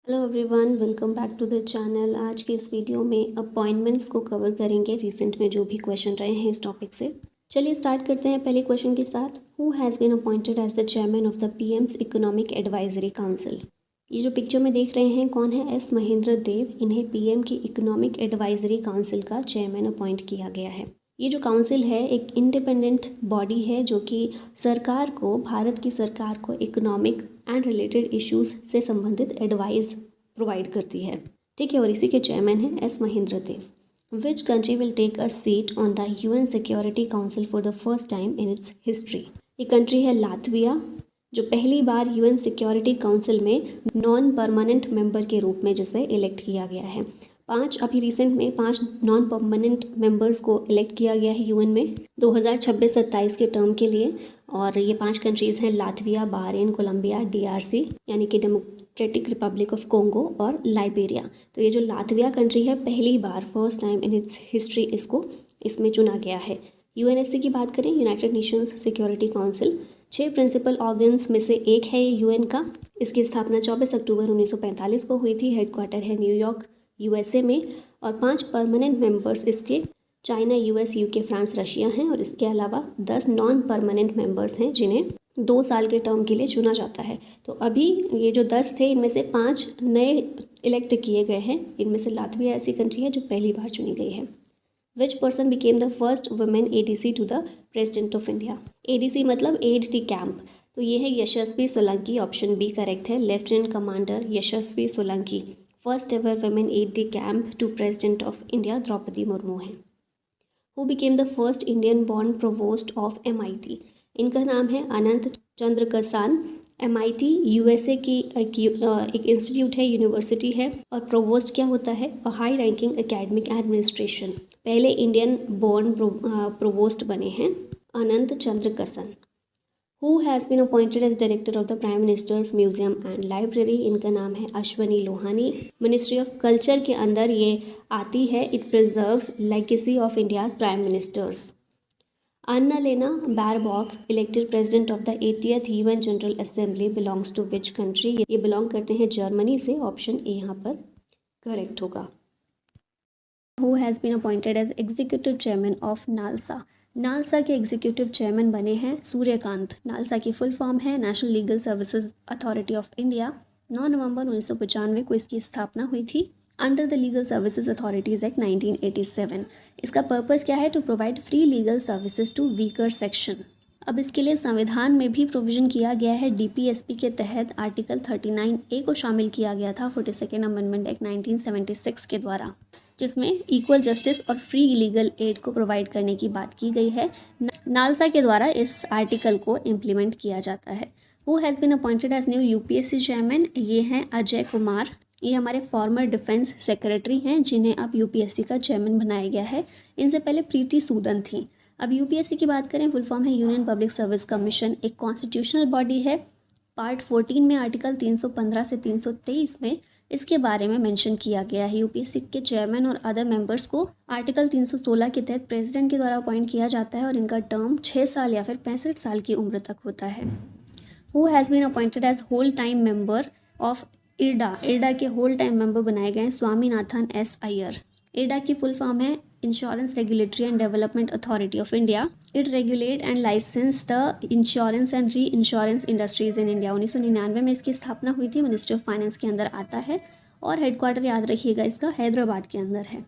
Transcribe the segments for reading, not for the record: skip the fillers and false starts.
Hello everyone, welcome back to the channel. आज के इस वीडियो में अपॉइंटमेंट्स को कवर करेंगे रिसेंट में जो भी क्वेश्चन रहे हैं इस टॉपिक से। चलिए स्टार्ट करते हैं पहले क्वेश्चन के साथ। Who has been appointed as the chairman of the PM's economic advisory council. ये जो पिक्चर में देख रहे हैं कौन है? एस महेंद्र देव। इन्हें पीएम की इकोनॉमिक एडवाइजरी काउंसिल का चेयरमैन अपॉइंट किया गया है। ये जो काउंसिल है एक इंडिपेंडेंट बॉडी है जो कि सरकार को, भारत की सरकार को इकोनॉमिक एंड रिलेटेड इश्यूज से संबंधित एडवाइस प्रोवाइड करती है। ठीक है, और इसी के चेयरमैन हैं S Mahendra Dev. Which country will take a seat on the UN security council for the first time in its history. ये कंट्री है लातविया, जो पहली बार यूएन सिक्योरिटी काउंसिल में नॉन परमानेंट मेंबर के रूप में जिसे इलेक्ट किया गया है। अभी रिसेंट में 5 नॉन परमानेंट मेंबर्स को इलेक्ट किया गया है यूएन में 2026-27 के टर्म के लिए। और ये 5 कंट्रीज़ हैं लातविया, बहरीन, कोलंबिया, डीआरसी यानी कि डेमोक्रेटिक रिपब्लिक ऑफ कोंगो और लाइबेरिया। तो ये जो लातविया कंट्री है पहली बार first time in its history इसको इसमें चुना गया है। यूएनएससी की बात करें, United Nations Security Council, 6 principal organs में से एक है ये यूएन का। इसकी स्थापना 24 अक्टूबर 1945 को हुई थी। हेडक्वार्टर है न्यूयॉर्क यूएसए में। और 5 परमानेंट मेंबर्स इसके China, US, UK, France, Russia हैं। और इसके अलावा 10 नॉन परमानेंट मेंबर्स हैं जिन्हें 2 साल के टर्म के लिए चुना जाता है। तो अभी ये जो 10 थे इनमें से 5 नए इलेक्ट किए गए हैं। इनमें से लातविया ऐसी कंट्री है जो पहली बार चुनी गई है। Which person became the first women ADC to the president of India. ADC मतलब एड डी कैंप। तो ये है Yashasvi Solanki. Option B correct है। Lieutenant commander Yashasvi Solanki first ever women aide de camp to president of India Droupadi Murmu है। Who became the first Indian born provost of MIT। इनका नाम है अनंत चंद्र कसान। MIT USA की एक इंस्टीट्यूट है, यूनिवर्सिटी है। और प्रोवोस्ट क्या होता है? A high ranking academic administration. पहले इंडियन बॉर्न प्रोवोस्ट बने हैं Anant Chandrakasan. Who has been appointed as director of the prime minister's museum and library. इनका नाम है Ashwani Lohani. Ministry of culture के अंदर ये आती है। It preserves legacy of India's prime ministers. Annalena Baerbock elected president of the 80th UN general assembly belongs to which country. ये belong करते हैं जर्मनी से। ऑप्शन ए यहाँ पर करेक्ट होगा। Who has been appointed as executive chairman of NALSA. NALSA के executive chairman बने हैं सूर्यकांत। नालसा की फुल फॉर्म है national legal services authority of India. 9 नवंबर 1995 को इसकी स्थापना हुई थी under the legal services authorities act 1987। इसका पर्पस क्या है? To provide free legal services to weaker section. अब इसके लिए संविधान में भी प्रोविजन किया गया है। DPSP के तहत आर्टिकल 39A को शामिल किया गया था 42nd अमेंडमेंट एक्ट 1976 के द्वारा, जिसमें इक्वल जस्टिस और फ्री लीगल एड को प्रोवाइड करने की बात की गई है। नालसा के द्वारा इस आर्टिकल को इम्प्लीमेंट किया जाता है। Who has been appointed as new UPSC chairman. ये हैं अजय कुमार। ये हमारे फॉर्मर डिफेंस सेक्रेटरी हैं जिन्हें अब UPSC का चेयरमैन बनाया गया है। इनसे पहले प्रीति सूदन थी। अब UPSC की बात करें, फुल फॉर्म है यूनियन पब्लिक सर्विस कमीशन। एक कॉन्स्टिट्यूशनल बॉडी है। पार्ट 14 में आर्टिकल 315 से 323 में इसके बारे में मेंशन किया गया है। UPSC के चेयरमैन और अदर मेंबर्स को आर्टिकल 316 के तहत प्रेसिडेंट के द्वारा अपॉइंट किया जाता है और इनका टर्म 6 साल या फिर 65 साल की उम्र तक होता है। Who has been appointed as whole time member of IRDA. IRDA के होल टाइम मेंबर बनाए गए हैं स्वामीनाथन S अय्यर। इरडा की फुल फॉर्म है insurance regulatory and development authority of India. It regulate and license the insurance and reinsurance industries in India. 1999 में इसकी स्थापना हुई थी। मिनिस्ट्री ऑफ फाइनेंस के अंदर आता है और हेडक्वार्टर याद रखिएगा इसका हैदराबाद के अंदर है।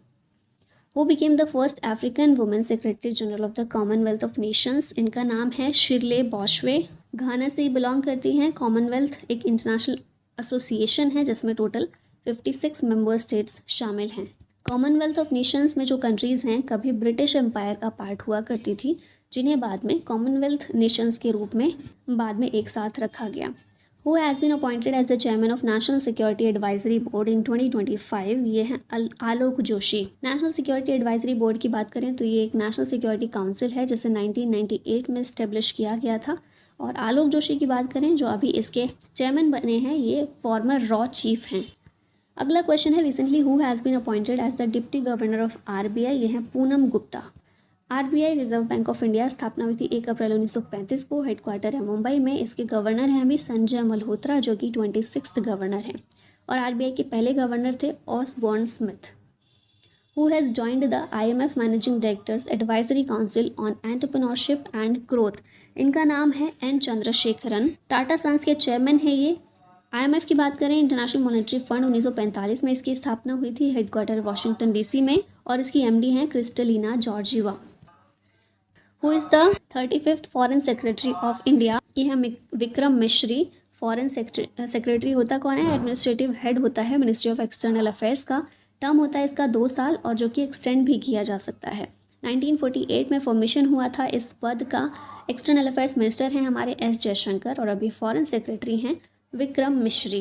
Who became the first African women secretary general of the Commonwealth of Nations. इनका नाम है शिरले बॉशवे। घाना से बिलोंग करती हैं। कॉमनवेल्थ एक इंटरनेशनल एसोसिएशन है जिसमें टोटल 56 मेंबर स्टेट्स शामिल हैं। कॉमनवेल्थ ऑफ नेशंस में जो कंट्रीज़ हैं कभी ब्रिटिश एम्पायर का पार्ट हुआ करती थी, जिन्हें बाद में कॉमनवेल्थ नेशंस के रूप में बाद में एक साथ रखा गया। Who has been appointed as the chairman of national security advisory board in 2025। ये हैं Alok Joshi. National security advisory board की बात करें तो ये एक नेशनल सिक्योरिटी काउंसिल है जिसे 1998 में इस्टेब्लिश किया गया था। और आलोक जोशी की बात करें जो अभी इसके चेयरमैन बने हैं, ये फॉर्मर रॉ चीफ हैं। अगला क्वेश्चन है, recently who has been appointed as the deputy governor of RBI। ये हैं Poonam Gupta. RBI reserve bank of India स्थापना हुई थी 1 अप्रैल 1935 को। हेडक्वार्टर है मुंबई में। इसके गवर्नर हैं अभी संजय मल्होत्रा जो कि 26th गवर्नर हैं। और आरबीआई के पहले गवर्नर थे Osborne Smith. Who has joined the IMF managing directors advisory council on entrepreneurship and growth. इनका नाम है एन चंद्रशेखरन। टाटा सन्स के चेयरमैन है ये। आईएमएफ की बात करें, इंटरनेशनल मॉनेटरी फंड, 1945 में इसकी स्थापना हुई थी, हेडक्वार्टर वाशिंगटन डीसी में, और इसकी एमडी हैं Kristalina Georgieva. Who is the 35th foreign secretary of India. ये है विक्रम मिश्री। फॉरेन सेक्रेटरी होता कौन है? एडमिनिस्ट्रेटिव हेड होता है मिनिस्ट्री ऑफ एक्सटर्नल अफेयर्स का। टर्म होता है इसका 2 साल और जो कि एक्सटेंड भी किया जा सकता है। 1948 में फॉर्मेशन हुआ था इस पद का। एक्सटर्नल अफेयर्स मिनिस्टर हैं हमारे एस जयशंकर और अभी फॉरेन सेक्रेटरी हैं Vikram Misri.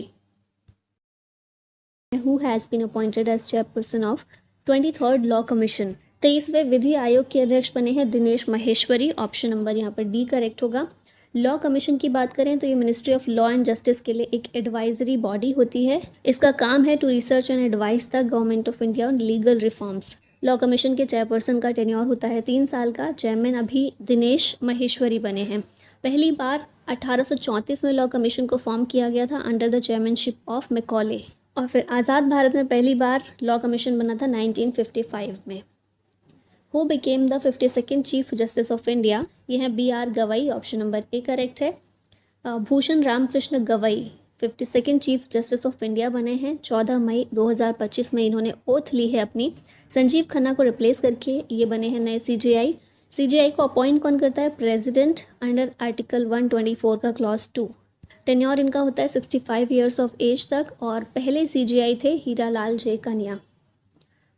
Who has been appointed as chairperson of 23rd law commission. 23वें विधि आयोग के अध्यक्ष बने हैं दिनेश महेश्वरी। ऑप्शन नंबर यहाँ पर डी करेक्ट होगा। लॉ कमीशन की बात करें तो ये ministry of law and justice के लिए एक एडवाइजरी बॉडी होती है। इसका काम है to research and advise the government of India on legal reforms. Law commission के चेयरपर्सन का टेन्योर होता है 3 साल का। चेयरमैन अभी दिनेश महेश्वरी बने हैं। पहली बार 1834 में लॉ कमीशन को फॉर्म किया गया था under the chairmanship of Macaulay, और फिर आज़ाद भारत में पहली बार लॉ कमीशन बना था 1955 में। Who became the 52nd chief justice of India. ये है BR Gavai. Option number A correct है। Bhushan Ramakrishna Gavai 52nd chief justice of India बने हैं। 14 मई 2025 में इन्होंने ओथ ली है अपनी। संजीव खन्ना को रिप्लेस करके ये बने हैं नए CJI। CJI को अपॉइंट कौन करता है? प्रेसिडेंट, अंडर आर्टिकल 124 का क्लॉज 2। टेन्योर इनका होता है 65 ईयर्स ऑफ एज तक, और पहले CJI थे Hiralal J Kania.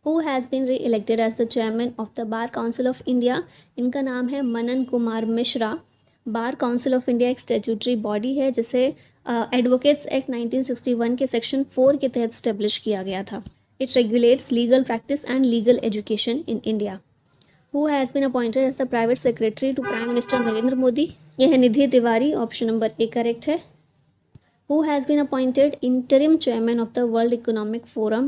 Who has been re-elected as the chairman of the bar council of India. इनका नाम है Manan Kumar Mishra. Bar council of India एक स्टैट्यूटरी बॉडी है जिसे एडवोकेट्स एक्ट 1961 के सेक्शन 4 के तहत स्टेब्लिश किया गया था। It regulates legal practice and legal education in India. Who has been appointed as the private secretary to prime minister Narendra Modi. यह है Nidhi Tiwari. Option number A correct है। Who has been appointed interim chairman of the World Economic Forum?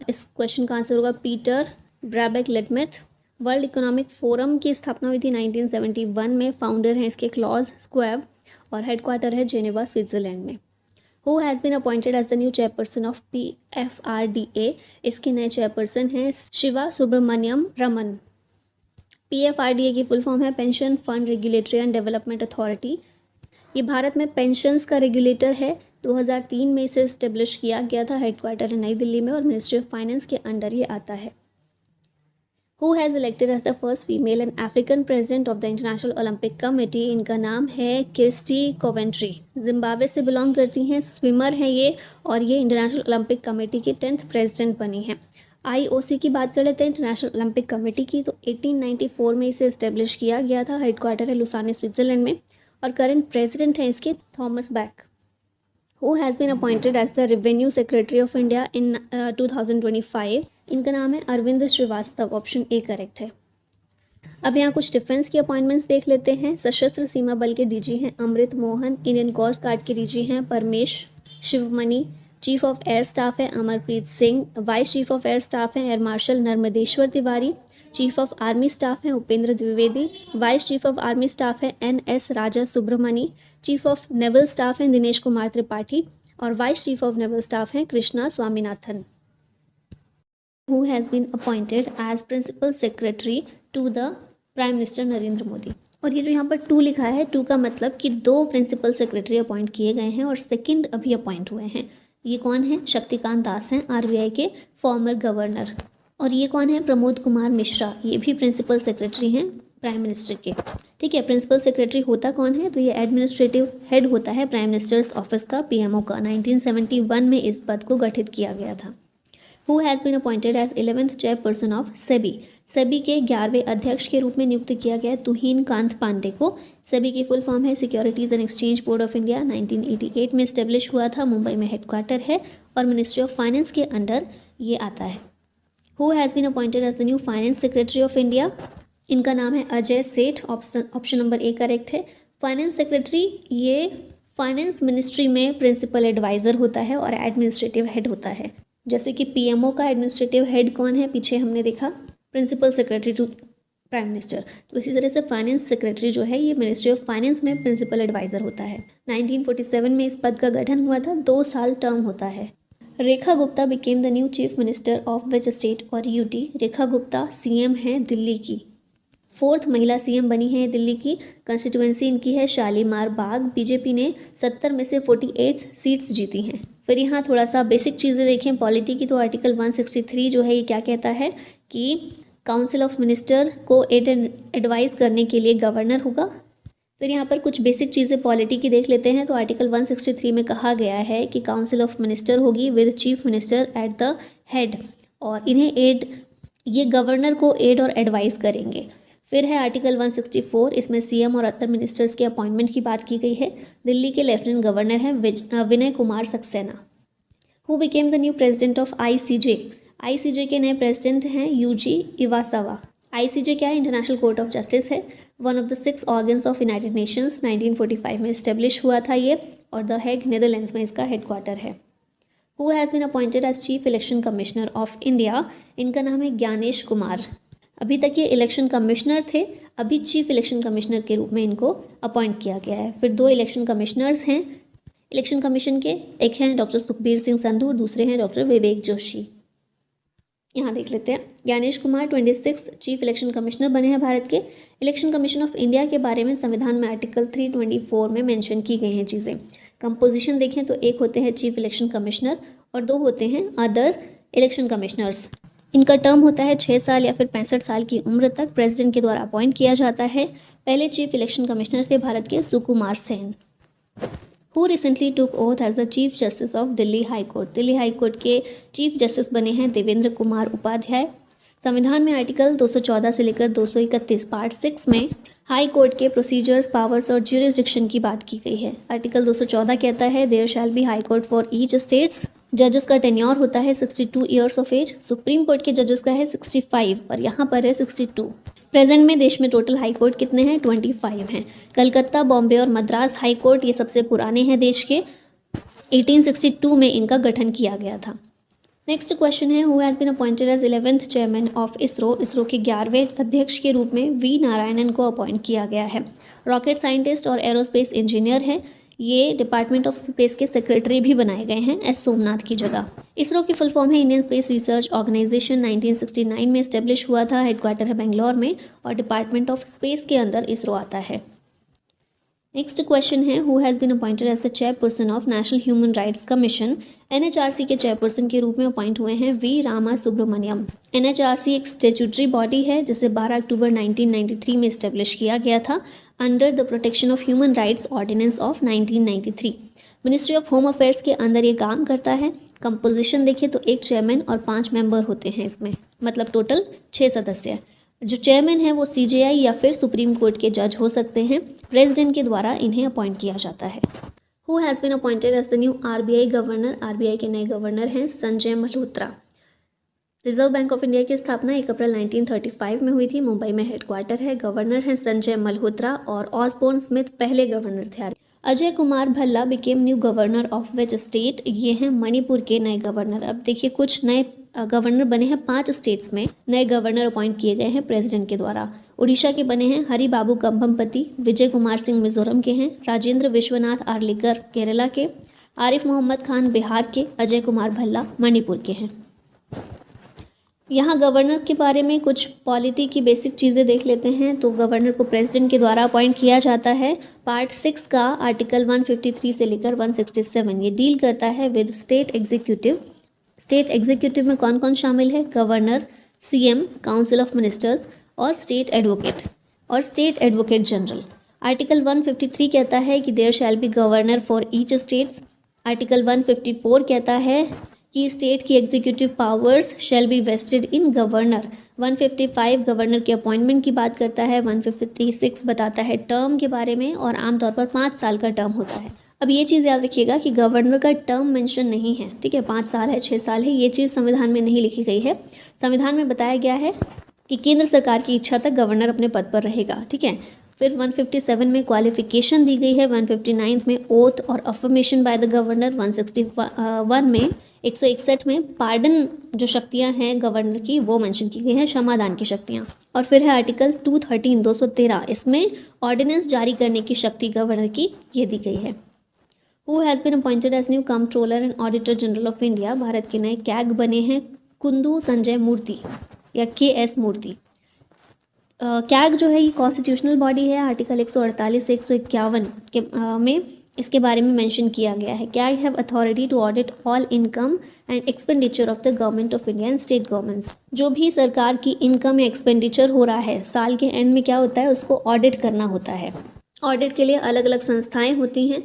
इस question का answer होगा Peter ब्रैबेक लेटमेथ। World economic forum की स्थापना हुई थी 1971 में। फाउंडर हैं इसके क्लॉज स्क्वेब और हेडक्वार्टर है जेनेवा स्विट्जरलैंड में। Who has been appointed as the new chairperson of PFRDA? इसके नए चेयरपर्सन हैं शिवा सुब्रमण्यम रमन। PFRDA की फुल फॉर्म है pension fund regulatory and development authority. ये भारत में पेंशन्स का रेगुलेटर है। 2003 में इसे इस्टेब्लिश किया गया था। हेडक्वार्टर नई दिल्ली में और मिनिस्ट्री ऑफ फाइनेंस के अंडर ये आता है। Who has elected as the first female and African president of the international Olympic committee. इनका नाम है किर्स्टी कोवेंट्री। जिम्बाब्वे से बिलोंग करती हैं, स्विमर हैं ये, और ये इंटरनेशनल ओलंपिक कमेटी की 10th प्रेसिडेंट बनी हैं। IOC की बात कर लेते हैं, इंटरनेशनल ओलंपिक कमेटी की, तो 1894 में इसे इस्टेब्लिश किया गया था। हेडक्वार्टर है लुसाने स्विट्जरलैंड में और करंट प्रेसिडेंट हैं इसके Thomas Bach. Who has been appointed as the revenue secretary of India in 2025। इनका नाम है Arvind Srivastava. Option A correct है। अब यहाँ कुछ डिफेंस की अपॉइंटमेंट्स देख लेते हैं। सशस्त्र सीमा बल के DG हैं Amrit Mohan. Indian coast guard के DG हैं Paramesh Sivamani. Chief of air staff है Amarpreet Singh. Vice chief of air staff हैं air marshal Narmdeshwar Tiwari. Chief of army staff हैं Upendra Dwivedi. Vice chief of army staff है NS Raja Subramani. Chief of naval staff हैं दिनेश कुमार त्रिपाठी और vice chief of naval staff हैं Krishna Swaminathan. Who has been appointed as principal secretary to the prime minister Narendra Modi. और ये जो यहाँ पर 2 लिखा है, 2 का मतलब कि 2 प्रिंसिपल सेक्रेटरी अपॉइंट किए गए हैं और सेकंड अभी अपॉइंट हुए हैं। ये कौन है? शक्तिकांत दास हैं, RBI के फॉर्मर गवर्नर। और ये कौन है? प्रमोद कुमार मिश्रा। ये भी प्रिंसिपल सेक्रेटरी हैं प्राइम मिनिस्टर के। ठीक है, प्रिंसिपल सेक्रेटरी होता कौन है? तो ये एडमिनिस्ट्रेटिव हेड होता है प्राइम मिनिस्टर्स ऑफिस का, PMO का। 1971 में इस पद को गठित किया गया था। Who has been appointed as 11th chairperson of SEBI. SEBI के 11वें अध्यक्ष के रूप में नियुक्त किया गया तुहीन कांत पांडे को। सेबी की फुल फॉर्म है securities and exchange board of India. 1988 में इस्टेब्लिश हुआ था, मुंबई में हेडक्वार्टर है और मिनिस्ट्री ऑफ फाइनेंस के अंडर ये आता है। Who has been appointed as the new finance secretary of India. इनका नाम है Ajay Seth. Option number A correct है। फाइनेंस सेक्रेटरी ये फाइनेंस मिनिस्ट्री में प्रिंसिपल एडवाइज़र होता है और एडमिनिस्ट्रेटिव हेड होता है। जैसे कि PMO का एडमिनिस्ट्रेटिव हेड कौन है, पीछे हमने देखा principal secretary to prime minister, तो इसी तरह से फाइनेंस सेक्रेटरी जो है ये मिनिस्ट्री ऑफ फाइनेंस में प्रिंसिपल एडवाइज़र होता है। 1947 में इस पद का गठन हुआ था, 2 साल टर्म होता है। Rekha Gupta became the new chief minister of which state और यूटी? रेखा गुप्ता सीएम हैं दिल्ली की, 4th महिला सीएम बनी है दिल्ली की। कंस्टिट्यूएंसी इनकी है शालीमार बाग। बीजेपी ने 70 में से 48 सीट्स जीती हैं। फिर यहाँ थोड़ा सा बेसिक चीज़ें देखें पॉलिटी की, तो आर्टिकल 163 जो है ये क्या कहता है कि काउंसिल ऑफ मिनिस्टर को एडवाइस करने के लिए गवर्नर होगा। फिर यहाँ पर कुछ बेसिक चीज़ें पॉलिटी की देख लेते हैं। तो आर्टिकल 163 में कहा गया है कि काउंसिल ऑफ मिनिस्टर होगी with chief minister eight the head, और ये गवर्नर को एड और एडवाइस करेंगे। फिर है आर्टिकल 164, इसमें सीएम और अदर मिनिस्टर्स के अपॉइंटमेंट की बात की गई है। दिल्ली के लेफ्टिनेंट गवर्नर हैं Vinay Kumar Saxena. Who became the new president of ICJ? ICJ के नए प्रेसिडेंट हैं यूजी इवासावा। आईसीजे क्या है? इंटरनेशनल कोर्ट ऑफ जस्टिस है, one of the 6 organs of United Nations. 1945 में इस्टेब्लिश हुआ था ये, और द हेग नीदरलैंड्स में इसका हेडक्वार्टर है। Who has been appointed as chief election commissioner of India? इनका नाम है ज्ञानेश कुमार। अभी तक ये इलेक्शन कमिश्नर थे, अभी चीफ इलेक्शन कमिश्नर के रूप में इनको अपॉइंट किया गया है। फिर 2 इलेक्शन कमिश्नर्स हैं इलेक्शन कमीशन के, एक हैं डॉक्टर सुखबीर सिंह संधू और दूसरे हैं डॉक्टर विवेक जोशी। यहाँ देख लेते हैं। Gyanesh Kumar 26 chief election commissioner बने हैं भारत के। इलेक्शन कमीशन ऑफ इंडिया के बारे में संविधान में आर्टिकल 324 में मेंशन की गई हैं चीज़ें। कंपोजिशन देखें तो 1 होते हैं चीफ इलेक्शन कमिश्नर और 2 होते हैं अदर इलेक्शन कमिश्नर्स। इनका टर्म होता है 6 साल या फिर 65 साल की उम्र तक। प्रेसिडेंट के द्वारा अपॉइंट किया जाता है। पहले चीफ इलेक्शन कमिश्नर थे भारत के Sukumar Sen. Who recently took oath as the chief justice of Delhi high court? Delhi high court के चीफ जस्टिस बने हैं देवेंद्र कुमार उपाध्याय। संविधान में आर्टिकल 214 से लेकर 231 पार्ट 6 में हाई कोर्ट के प्रोसीजर्स, पावर्स और ज्यूरिसडिक्शन की बात की गई है। आर्टिकल 214 कहता है there shall B high court for each states. जजेस का टेन्योर होता है 62 years of as. Supreme court के जजेस का है 65 और यहाँ पर है 62। प्रेजेंट में देश में टोटल हाई कोर्ट कितने हैं? 25 हैं। कलकत्ता, बॉम्बे और मद्रास हाई कोर्ट ये सबसे पुराने हैं देश के। 1862 में इनका गठन किया गया था। नेक्स्ट क्वेश्चन है who has been appointed as 11th chairman of ISRO? ISRO के 11वें अध्यक्ष के रूप में वी नारायणन को अपॉइंट किया गया है। रॉकेट साइंटिस्ट और एरोस्पेस इंजीनियर है। ये डिपार्टमेंट ऑफ स्पेस के सेक्रेटरी भी बनाए गए हैं एस सोमनाथ की जगह। इसरो की फुल फॉर्म है इंडियन स्पेस रिसर्च ऑर्गेनाइजेशन। 1969 में इस्टेब्लिश हुआ था। हेडक्वार्टर है बेंगलोर में और डिपार्टमेंट ऑफ स्पेस के अंदर इसरो आता है। नेक्स्ट क्वेश्चन है who has been appointed as the chairperson of national human rights commission? NHRC के चेयरपर्सन के रूप में अपॉइंट हुए हैं वी रामा सुब्रमण्यम। एनएचआरसी एक स्टेचुटरी बॉडी है जिसे 12 अक्टूबर 1993 में इस्टेब्लिश किया गया था under the protection of human rights ordinance of 1993। Ministry of home affairs के अंदर ये काम करता है। कंपोजिशन देखिए तो 1 चेयरमैन और 5 मेंबर होते हैं इसमें, मतलब टोटल 6 सदस्य। जो चेयरमैन है वो सीजेआई या फिर सुप्रीम कोर्ट के जज हो सकते हैं। प्रेसिडेंट के द्वारा इन्हें अपॉइंट किया जाता है। Who has been appointed as the new RBI governor? RBI के नए गवर्नर हैं Sanjay Malhotra. Reserve bank of India की स्थापना 1 अप्रैल 1935 में हुई थी। मुंबई में हेडक्वार्टर है। गवर्नर हैं संजय मल्होत्रा और ऑसबोर्न स्मिथ पहले गवर्नर थे। Ajay Kumar Bhalla became new governor of which state? ये हैं मणिपुर के नए गवर्नर। अब देखिए कुछ नए गवर्नर बने हैं 5 स्टेट्स में नए गवर्नर अपॉइंट किए गए हैं प्रेसिडेंट के द्वारा। उड़ीसा के बने हैं हरि बाबू कंभमपति। विजय कुमार सिंह मिजोरम के हैं। राजेंद्र विश्वनाथ आर्लेकर केरला के। आरिफ मोहम्मद खान बिहार के। अजय कुमार भल्ला मणिपुर के हैं। यहाँ गवर्नर के बारे में कुछ पॉलिटी की बेसिक चीज़ें देख लेते हैं। तो गवर्नर को प्रेसिडेंट के द्वारा अपॉइंट किया जाता है। पार्ट 6 का आर्टिकल 153 से लेकर 167 ये डील करता है with state executive. State executive में कौन कौन शामिल है? Governor, CM, council of ministers और स्टेट एडवोकेट जनरल। आर्टिकल 153 कहता है कि there shall be governor for each states. Article 154 कहता है कि स्टेट की executive powers shall be vested in governor. 155 governor के अपॉइंटमेंट की बात करता है। 156 बताता है टर्म के बारे में और आमतौर पर 5 साल का टर्म होता है। अब ये चीज़ याद रखिएगा कि गवर्नर का टर्म मेंशन नहीं है, ठीक है। 5 साल है, 6 साल है, ये चीज़ संविधान में नहीं लिखी गई है। संविधान में बताया गया है कि केंद्र सरकार की इच्छा तक गवर्नर अपने पद पर रहेगा, ठीक है। फिर 157 में क्वालिफिकेशन दी गई है। 159 में ओथ और अफर्मेशन बाय द गवर्नर। 161 में 161 में पार्डन जो शक्तियां हैं गवर्नर की वो मेंशन की गई हैं, क्षमादान की शक्तियां। और फिर है आर्टिकल 213 इसमें ऑर्डिनेंस जारी करने की शक्ति गवर्नर की ये दी गई है। Who has been appointed as new controller and auditor general of India. Bharat के नए कैग बने हैं कुंदू संजय मूर्ति या KS मूर्ति। कैग जो है ये कॉन्स्टिट्यूशनल बॉडी है। आर्टिकल 148 से 151 के में इसके बारे में मेंशन किया गया है। CAG have authority to audit all income and expenditure of the government of India and state governments. जो भी सरकार की इनकम या एक्सपेंडिचर हो रहा है साल के एंड में क्या होता है, उसको ऑडिट करना होता है। ऑडिट के लिए अलग अलग संस्थाएं होती हैं।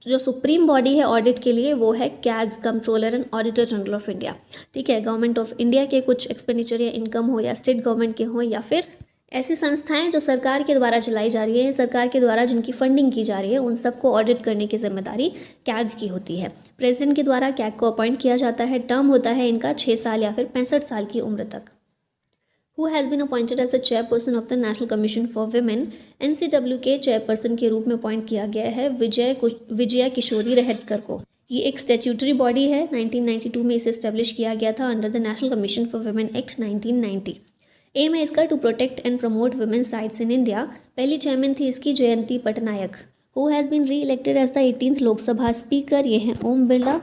जो सुप्रीम बॉडी है ऑडिट के लिए वो है CAG, controller and auditor general of India. ठीक है, गवर्नमेंट ऑफ इंडिया के कुछ एक्सपेंडिचर या इनकम हो या स्टेट गवर्नमेंट के हो या फिर ऐसी संस्थाएं जो सरकार के द्वारा चलाई जा रही है, सरकार के द्वारा जिनकी फंडिंग की जा रही है, उन सबको ऑडिट करने की जिम्मेदारी कैग की होती है। प्रेसिडेंट के द्वारा कैग को अपॉइंट किया जाता है। टर्म होता है इनका 6 साल या फिर 65 साल की उम्र तक। Who has been appointed as a chairperson of the national commission for women. NCW के चेयरपर्सन के रूप में अपॉइंट किया गया है विजया किशोरी रहटकर को। ये एक स्टैट्यूटरी बॉडी है। 1992 में इसे इस्टेब्लिश किया गया था under the national commission for women act 1990। Aim है इसका to protect and promote women's rights in India. पहली चेयरमैन थी इसकी Jayanti Patnaik. Who has been re-elected as the 18th Lok Sabha speaker. ये हैं ओम बिरला।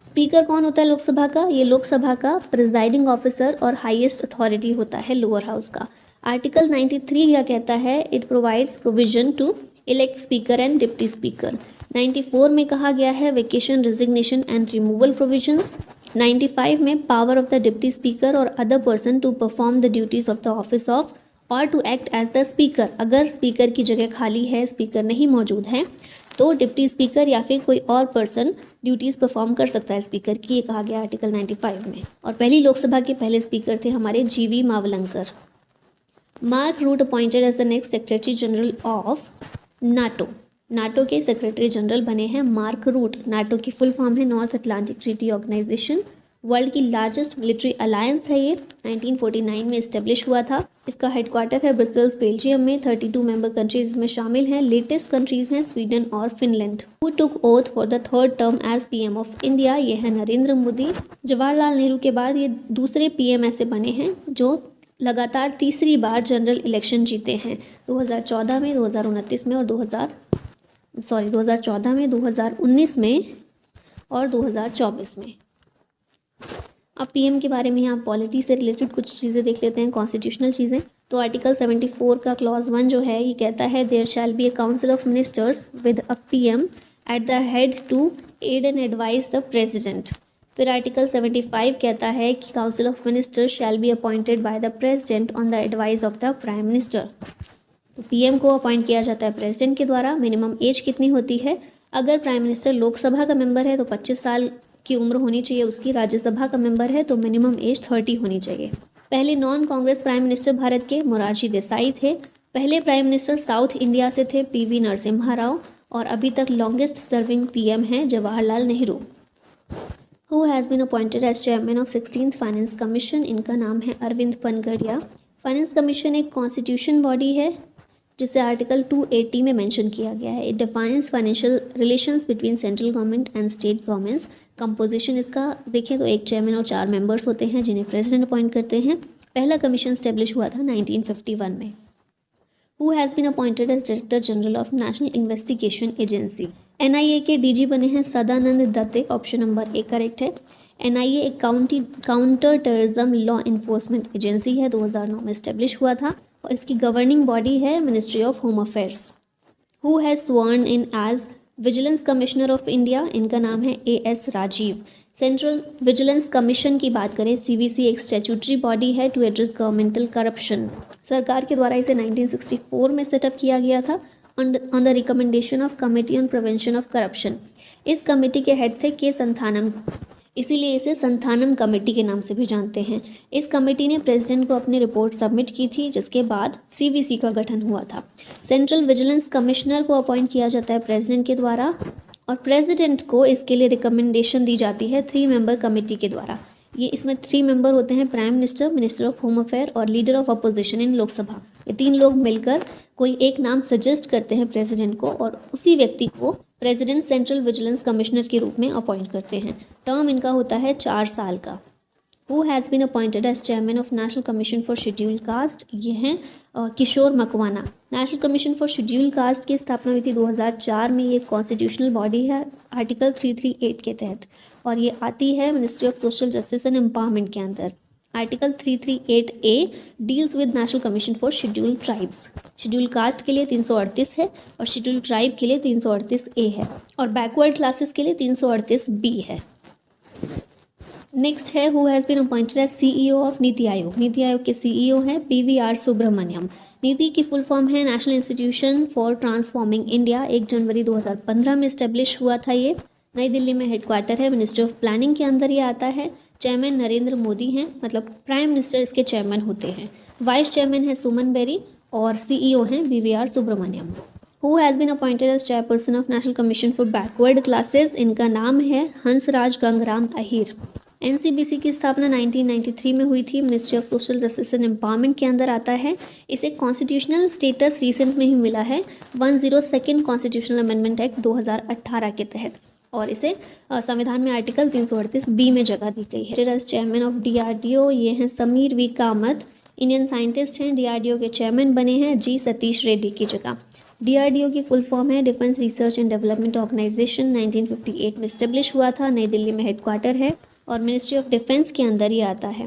स्पीकर कौन होता है लोकसभा का? ये लोकसभा का प्रिजाइडिंग ऑफिसर और हाईएस्ट अथॉरिटी होता है लोअर हाउस का। आर्टिकल 93 क्या कहता है? It provides provision to elect speaker and deputy speaker. 94 में कहा गया है vacation, resignation and removal provisions. 95 में power of the deputy speaker और other person to perform the duties of the office of और to act as the speaker. अगर speaker की जगह खाली है, स्पीकर नहीं मौजूद है, तो डिप्टी स्पीकर या फिर कोई और पर्सन ड्यूटीज़ परफॉर्म कर सकता है स्पीकर की। ये कहा गया आर्टिकल 95 में। और पहली लोकसभा के पहले स्पीकर थे हमारे GV Mavalankar. Mark Rutte appointed as the next secretary general of NATO. NATO के सेक्रेटरी जनरल बने हैं मार्क रूट। नाटो की फुल फॉर्म है North Atlantic treaty organization. World की लार्जेस्ट मिलिट्री अलायंस है ये। 1949 में इस्टेब्लिश हुआ था। इसका हेडक्वार्टर है ब्रसेल्स, बेल्जियम में। 32 मेंबर कंट्रीज में शामिल हैं। लेटेस्ट कंट्रीज हैं स्वीडन और Finland. Who took oath for the 3rd term as PM of India. ये है नरेंद्र मोदी। जवाहरलाल नेहरू के बाद ये दूसरे PM ऐसे बने हैं जो लगातार तीसरी बार जनरल इलेक्शन जीते हैं। 2014 में, 2029 में और 2014 में, 2019 में और 2024 में। अब PM के बारे में यहाँ पॉलिटी से रिलेटेड कुछ चीज़ें देख लेते हैं, कॉन्स्टिट्यूशनल चीज़ें। तो आर्टिकल 74 का क्लॉज 1 जो है ये कहता है there shall be a council of ministers with a PM at the head to aid and advise the president. फिर आर्टिकल 75 कहता है कि council of ministers shall be appointed by the president on the advice of the prime minister. तो PM को appoint किया जाता है president के द्वारा। मिनिमम एज कितनी होती है? अगर प्राइम मिनिस्टर लोकसभा का मेंबर है तो 25 साल की उम्र होनी चाहिए उसकी। राज्यसभा का मेंबर है तो मिनिमम एज 30 होनी चाहिए। पहले non Congress prime minister Bharat के मोरारजी देसाई थे। पहले प्राइम मिनिस्टर साउथ इंडिया से थे PV नरसिम्हा राव। और अभी तक लॉन्गेस्ट सर्विंग PM हैं Jawaharlal Nehru. Who has been appointed as chairman of 16th finance commission. इनका नाम है अरविंद पनगड़िया। फाइनेंस कमीशन एक कॉन्स्टिट्यूशन बॉडी है जिसे आर्टिकल 280 में मेंशन किया गया है। It defines financial relations between central government and state governments. Composition इसका देखें तो एक चेयरमैन और 4 मेंबर्स होते हैं जिन्हें प्रेसिडेंट अपॉइंट करते हैं। पहला कमीशन स्टेब्लिश हुआ था 1951 में। Who has been appointed as director general of national investigation agency. NIA के DG बने हैं Sadanand Date. Option number A correct है। NIA एक counter terrorism law enforcement agency है। 2009 में स्टेब्लिश हुआ था और इसकी गवर्निंग बॉडी है ministry of home affairs. Who has sworn in as vigilance commissioner of India. इनका नाम है AS Rajiv. Central vigilance commission की बात करें, CVC एक स्टैट्यूटरी बॉडी है टू एड्रेस गवर्नमेंटल करप्शन। सरकार के द्वारा इसे 1964 में सेटअप किया गया था on the recommendation of committee on prevention of corruption. इस कमेटी के हेड थे के संथानम, इसीलिए इसे संथानम कमेटी के नाम से भी जानते हैं। इस कमेटी ने प्रेसिडेंट को अपनी रिपोर्ट सबमिट की थी जिसके बाद CVC का गठन हुआ था। सेंट्रल विजिलेंस कमिश्नर को अपॉइंट किया जाता है प्रेसिडेंट के द्वारा और प्रेसिडेंट को इसके लिए रिकमेंडेशन दी जाती है 3 मेंबर कमेटी के द्वारा। ये इसमें 3 मेंबर होते हैं prime minister, minister of home affair और leader of opposition in Lok Sabha. ये 3 लोग मिलकर कोई एक नाम सजेस्ट करते हैं प्रेसिडेंट को और उसी व्यक्ति को प्रेसिडेंट सेंट्रल विजिलेंस कमिश्नर के रूप में अपॉइंट करते हैं। टर्म इनका होता है 4 साल का। Who has been appointed as chairman of national commission for scheduled caste, ये हैं Kishore Makwana. National commission for scheduled caste की स्थापना हुई थी 2004 में। ये कॉन्स्टिट्यूशनल बॉडी है आर्टिकल 338 के तहत, और ये आती है ministry of social justice and empowerment के अंदर। Article 338A deals with national commission for scheduled tribes. Schedule caste के लिए 338 है और शेड्यूल ट्राइब के लिए 338A है, और बैकवर्ड क्लासेस के लिए 338B है। नेक्स्ट है who has been appointed as CEO of NITI Aayog. NITI Aayog के CEO हैं PVR सुब्रमण्यम। नीति की फुल फॉर्म है national institution for transforming India. 1 जनवरी 2015 में इस्टेब्लिश हुआ था ये। नई दिल्ली में हेडक्वार्टर है, मिनिस्ट्री ऑफ प्लानिंग के अंदर ये आता है। चेयरमैन नरेंद्र मोदी हैं, मतलब प्राइम मिनिस्टर इसके चेयरमैन होते हैं। वाइस चेयरमैन है सुमन बेरी और CEO हैं BVR Subrahmanyam. Who has been appointed as chairperson of national commission for backward classes, इनका नाम है हंसराज गंगराम अहीर। NCBC की स्थापना 1993 में हुई थी, ministry of social justice and empowerment के अंदर आता है। इसे कॉन्स्टिट्यूशनल स्टेटस रिसेंट में ही मिला है 102 कॉन्स्टिट्यूशनल अमेंडमेंट एक्ट 2018 के तहत, और इसे संविधान में आर्टिकल 338B में जगह दी गई है। एज चेयरमैन ऑफ DRDO ये हैं Sameer V Kamat. Indian scientist हैं, DRDO के चेयरमैन बने हैं G सतीश रेड्डी की जगह। DRDO की फुल फॉर्म है defence research and development organisation. 1958 में इस्टेब्लिश हुआ था, नई दिल्ली में हेडक्वार्टर है और मिनिस्ट्री ऑफ डिफेंस के अंदर ही आता है।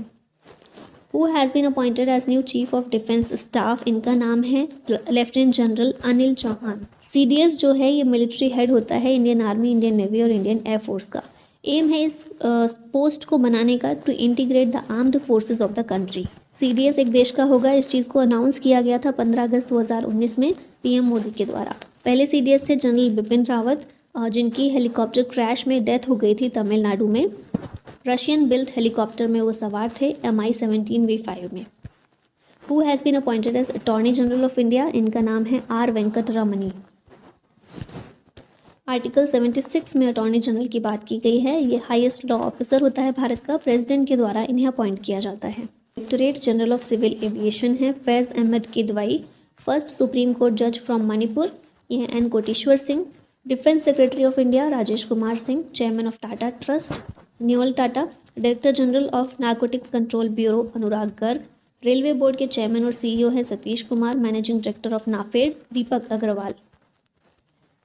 Who has been appointed as new chief of defence staff, इनका नाम है lieutenant general Anil Chauhan. CDS जो है ये मिलिट्री हेड होता है इंडियन आर्मी, इंडियन नेवी और इंडियन एयरफोर्स का। एम है इस पोस्ट को बनाने का to integrate the armed forces of the country. CDS एक देश का होगा। इस चीज़ को अनाउंस किया गया था 15 अगस्त 2019 में PM मोदी के द्वारा। पहले CDS थे जनरल बिपिन रावत, जिनकी हेलीकॉप्टर क्रैश में डेथ हो गई थी तमिलनाडु में। रशियन बिल्ट हेलीकॉप्टर में वो सवार थे Mi-17V5 में। Who has been appointed as attorney general of India, इनका नाम है R वेंकटरमणी। आर्टिकल 76 में अटॉर्नी जनरल की बात की गई है। ये हाईएस्ट लॉ ऑफिसर होता है भारत का, प्रेसिडेंट के द्वारा इन्हें अपॉइंट किया जाता है। Directorate general of civil aviation है Faiz Ahmed Kidwai. First supreme court जज फ्रॉम मणिपुर ये हैं N Koteshwar Singh. Defence secretary of India Rajesh Kumar Singh. Chairman of Tata trust Noel Tata. Director general of narcotics control bureau Anurag Garg. Railway board के चेयरमैन और CEO हैं Satish Kumar. Managing director of NAFED Deepak Agarwal.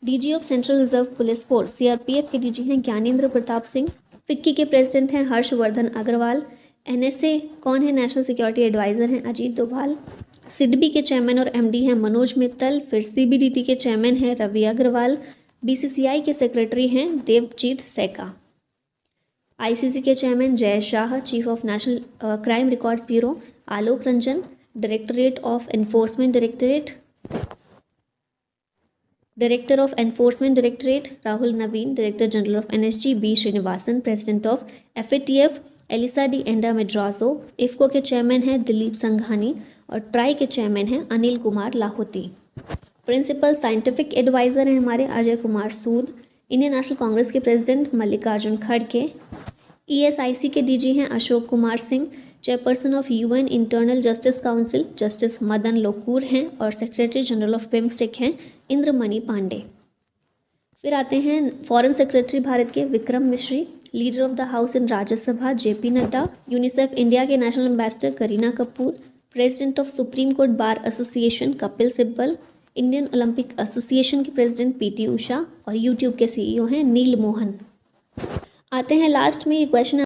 DG of central reserve police force CRPF के DG हैं Gyanendra Pratap Singh. FICCI के president हैं Harshvardhan Agarwal. NSA कौन है, national security adviser हैं अजीत डोभाल। SIDBI के चेयरमैन और MD हैं मनोज मित्तल। फिर CBDT के चेयरमैन हैं रवि अग्रवाल। BCCI के सेक्रेटरी हैं देवजीत सैका। ICC के chairman Jay Shah. Chief of national crime records bureau Alok Ranjan. Directorate of enforcement director of enforcement directorate Rahul Navin. Director general of NSG B Srinivasan. President of FATF Elisa de Anda Madrazo. IFCO के chairman हैं दिलीप संघानी और TRAI के chairman हैं Anil Kumar Lahoti. Principal scientific adviser हैं हमारे Ajay Kumar Sood. Indian national Congress के president Mallikarjun खड़गे। ESIC के DG हैं Ashok Kumar Singh. Chairperson of UN internal justice council justice Madan Lokur हैं और सेक्रेटरी जनरल ऑफ बिम्स्टेक हैं इंद्रमणि पांडे। फिर आते हैं फॉरेन सेक्रेटरी भारत के Vikram Misri. Leader of the house in Rajya Sabha JP Nadda. UNICEF India के national ambassador Kareena Kapoor. President of supreme court bar association Kapil Sibal. Indian Olympic association के president PT Usha और YouTube के CEO हैं नील मोहन। आते हैं लास्ट में ये क्वेश्चन